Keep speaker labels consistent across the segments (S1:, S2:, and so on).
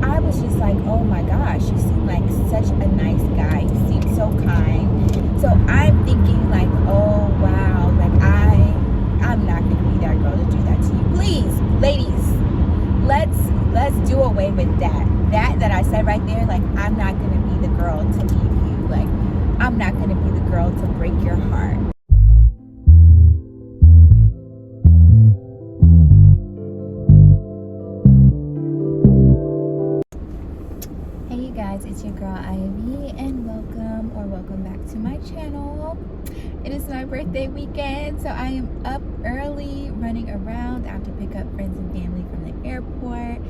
S1: I was just like, oh my gosh, you seem like such a nice guy. You seem so kind. So I'm thinking like, oh wow, like I'm not gonna be that girl to do that to you. Please, ladies, let's do away with that. That I said right there, like I'm not gonna be the girl to leave you. Like I'm not gonna be the girl to break your heart. Hey you guys, it's your girl Ivy and welcome back to my channel. It is my birthday weekend, so I am up early running around. I have to pick up friends and family from the airport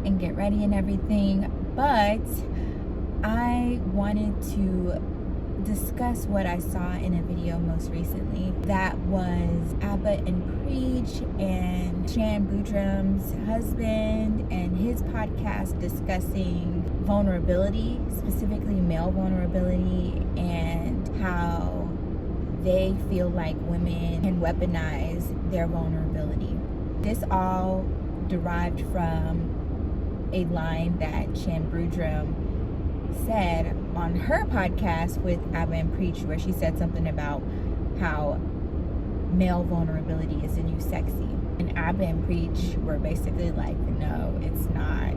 S1: and get ready and everything, but I wanted to discuss what I saw in a video most recently. That was Abba and Preach and Shan Boodram's husband and his podcast discussing vulnerability, specifically male vulnerability, and how they feel like women can weaponize their vulnerability. This all derived from a line that Shan Boodram said on her podcast with Abba and Preach, where she said something about how male vulnerability is the new sexy. And Abba and Preach were basically like, no, it's not.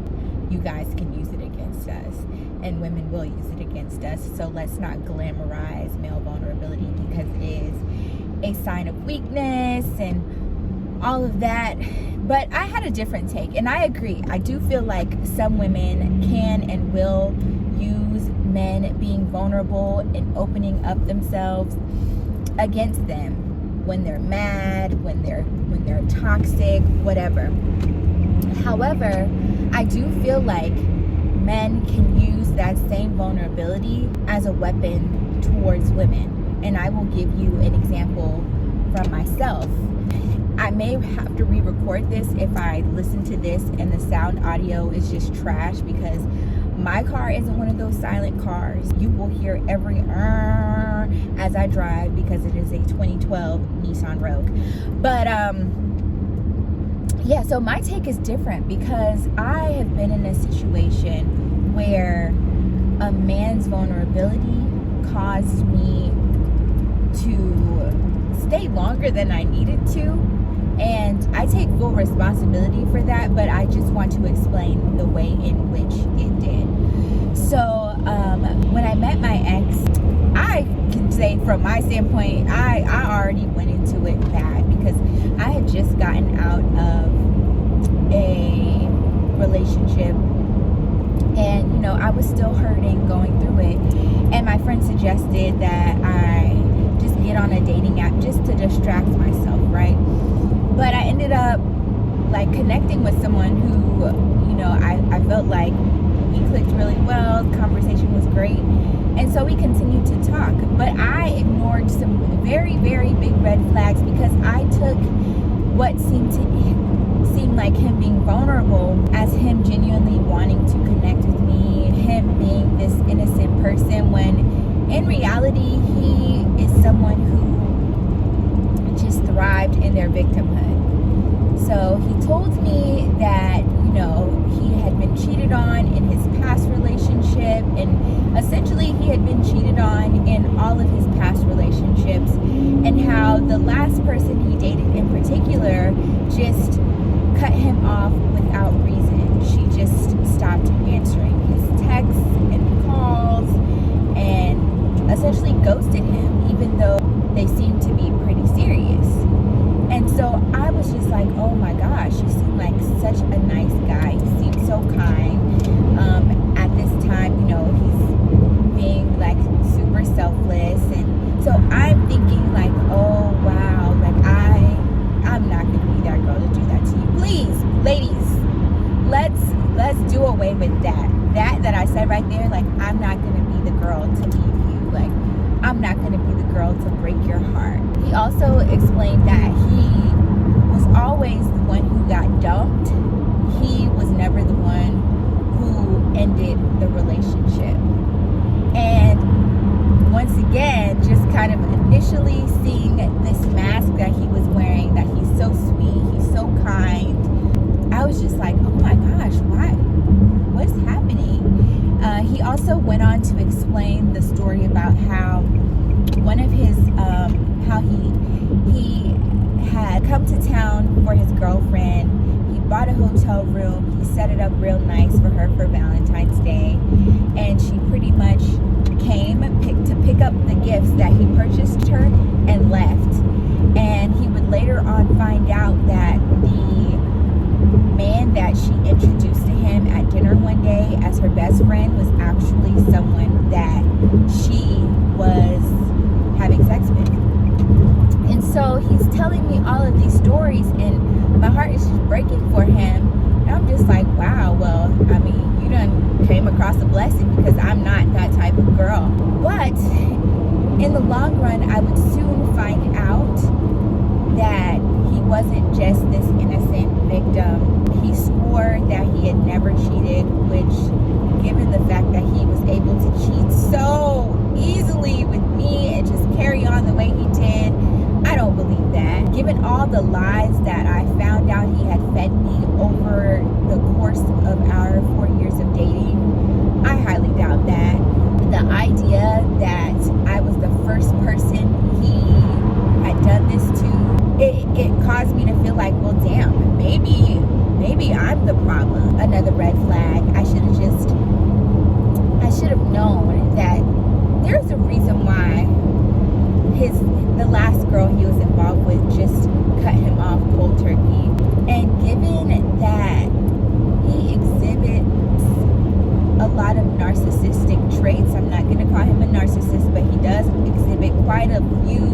S1: You guys can use it against us, and women will use it against us. So let's not glamorize male vulnerability because it is a sign of weakness and all of that. But I had a different take, and I agree. I do feel like some women can and will use men being vulnerable and opening up themselves against them when they're mad, when they're toxic, whatever. However, I do feel like men can use that same vulnerability as a weapon towards women. And I will give you an example from myself. I may have to re-record this if I listen to this and the sound audio is just trash, because my car isn't one of those silent cars. You will hear every as I drive because it is a 2012 Nissan Rogue. But yeah, so my take is different because I have been in a situation where a man's vulnerability caused me to stay longer than I needed to. And I take full responsibility for that, but I just want to explain the way in which it did. So when I met my ex, I can say from my standpoint, I already went into it bad because I had just gotten out of a relationship, and you know, I was still hurting, going through it, and my friend suggested that I just get on a dating app just to distract myself, right? But I ended up like connecting with someone who, you know, I felt like we clicked really well, the conversation was great, and so we continued to talk. But I ignored some very, very big red flags because I took what seemed like him being vulnerable as him genuinely wanting to connect with me, him being this innocent person, when in reality he is someone who just thrived in their victimhood. So he told me that, you know, he had been cheated on in his past relationship, and essentially he had been cheated on in all of his past relationships, and how the last person he dated in particular just cut him off without reason. She just stopped answering his texts and calls and essentially ghosted him, even though they seemed to be pretty serious. And so I was just like, oh my gosh, you seem like such a nice guy. You seem so kind. At this time, you know, he's being like super selfless. And so I'm thinking like, oh wow, like I'm not gonna be that girl to do that to you. Please, ladies, let's do away with that. That I said right there, like I'm not gonna be the girl to leave you. Like I'm not gonna be the girl to break your heart. He also explained that he was always the one who got dumped. He was never the one who ended the relationship. And once again, just kind of initially seeing this mask that he was wearing, that he's so sweet, he's so kind, I was just like, oh my gosh, why? What's happening? also went on to explain the story about how one of his, how he had come to town for his girlfriend. He bought a hotel room. He set it up real nice for her for Valentine's Day. And she pretty much came to pick up the gifts that he purchased her and left. And he would later on find out that the man that she introduced to him at dinner one day as her best friend was actually someone that she was having sex with. And so he's telling me all of these stories, and my heart is just breaking for him. And I'm just like, wow, well, I mean, you done came across a blessing, because I'm not that type of girl. But in the long run, I would soon find out that he wasn't just this innocent victim. He swore that he had never cheated, which, given the fact that he was able to cheat so easily with me and just carry on the way he did, I don't believe that. Given all the lies that I found out he had fed me over the course of our 4 years of dating, I highly doubt that. The idea that I was the first person he had done this to, it caused me to feel like, well, damn, maybe I'm the problem. Another red flag. I should have known that there's a reason why the last girl he was involved with just cut him off cold turkey. And given that he exhibits a lot of narcissistic traits, I'm not going to call him a narcissist, but he does exhibit quite a few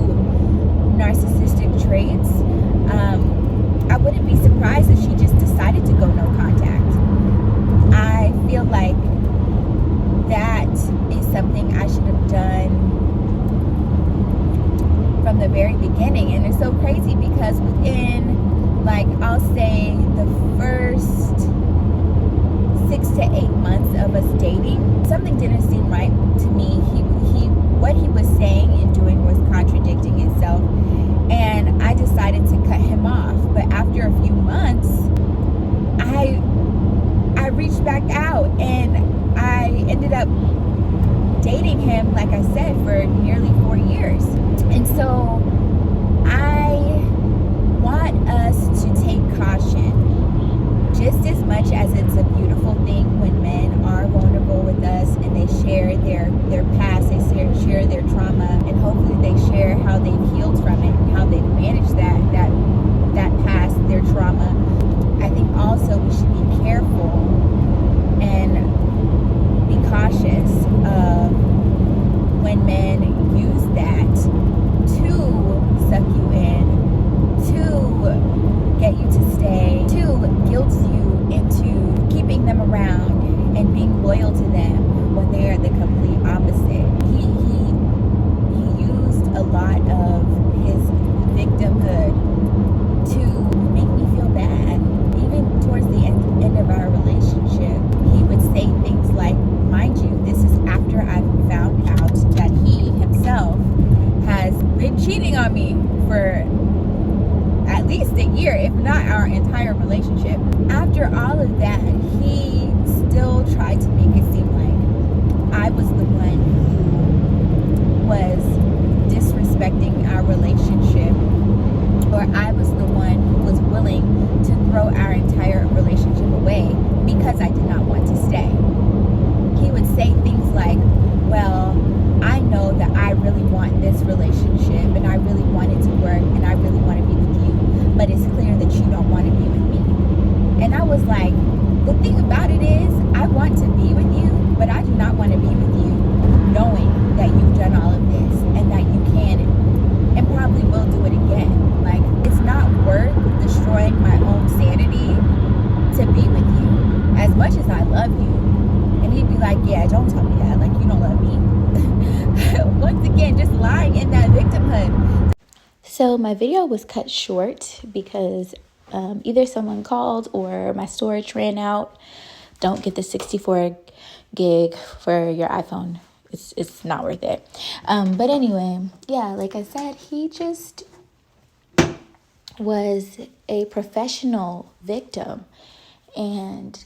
S1: narcissistic traits. I wouldn't be surprised if she just decided to go no contact. I feel like that is something I should have done from the very beginning. And it's so crazy because within, like, I'll say the first 6 to 8 months of us dating, something didn't seem right to me. What he was saying and doing was contradicting itself, and I decided to cut him off. But after a few months, I reached back out, and I ended up dating him, like I said, for nearly 4 years. And so I want us to take caution. Just as much as it's a beautiful thing when men are vulnerable with us and they share their past, they share their trauma, and hopefully they share how they've healed from it and how they've managed that past, their trauma. I think also we should be careful and be cautious of when men use that to suck you in, to get you to stay, to guilt you into keeping them around and being loyal to them when they are the complete opposite. He used a lot of his victimhood to make me feel bad. Even towards the end of our relationship, he would say things like, mind you, this is after I found out that he himself has been cheating on me for at least a year, if not our entire relationship. After all of that, he still tried to make it seem like I was the one who was disrespecting our relationship, or I was the one who was willing to throw our entire relationship away because I did not want to stay. He would say things like, well, I know that I really want this relationship and I really want it to work and I really want to be with you, but it's clear that you don't want to be with me. And I was like, the thing about it is, I want to be with you, but I do not want to be with you knowing that you've done all of this and that you can and probably will do it again. Like, it's not worth destroying my own sanity to be with you, as much as I love you. And he'd be like, yeah, don't tell me that, like, you don't love me. Once again, just lying in that victimhood. So my video was cut short because either someone called or my storage ran out. Don't get the 64 gig for your iPhone. It's not worth it. But anyway, yeah, like I said, he just was a professional victim. And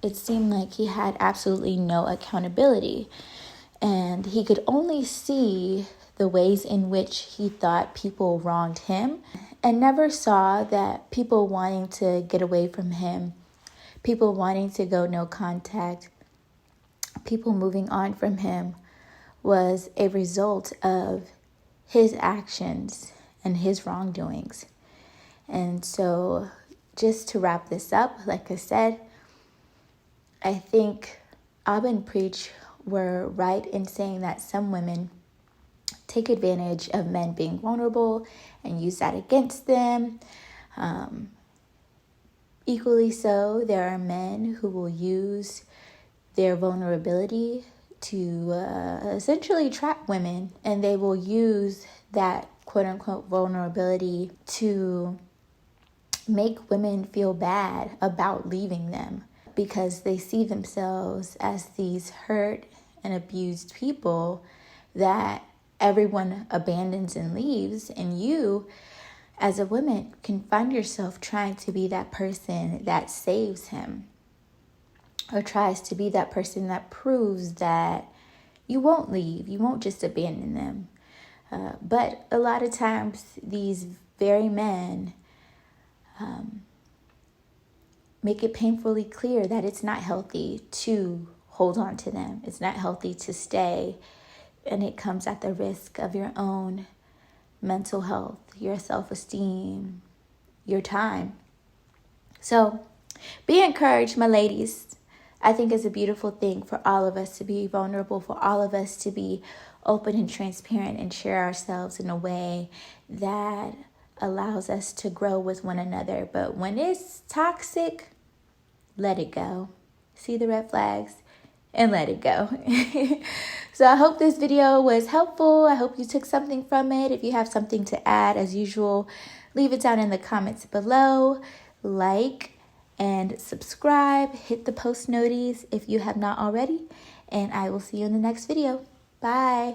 S2: it seemed like he had absolutely no accountability. And he could only see the ways in which he thought people wronged him and never saw that people wanting to get away from him, people wanting to go no contact, people moving on from him was a result of his actions and his wrongdoings. And so just to wrap this up, like I said, I think Abba and Preach were right in saying that some women take advantage of men being vulnerable and use that against them. Equally so, there are men who will use their vulnerability to essentially trap women, and they will use that quote-unquote vulnerability to make women feel bad about leaving them because they see themselves as these hurt and abused people that everyone abandons and leaves, and you as a woman can find yourself trying to be that person that saves him, or tries to be that person that proves that you won't leave, you won't just abandon them. But a lot of times these very men make it painfully clear that it's not healthy to hold on to them. It's not healthy to stay, and it comes at the risk of your own mental health, your self-esteem, your time. So be encouraged, my ladies. I think it's a beautiful thing for all of us to be vulnerable, for all of us to be open and transparent and share ourselves in a way that allows us to grow with one another. But when it's toxic, let it go. See the red flags and let it go. So I hope this video was helpful. I hope you took something from it. If you have something to add, as usual, leave it down in the comments below. Like and subscribe. Hit the post noties if you have not already. And I will see you in the next video. Bye.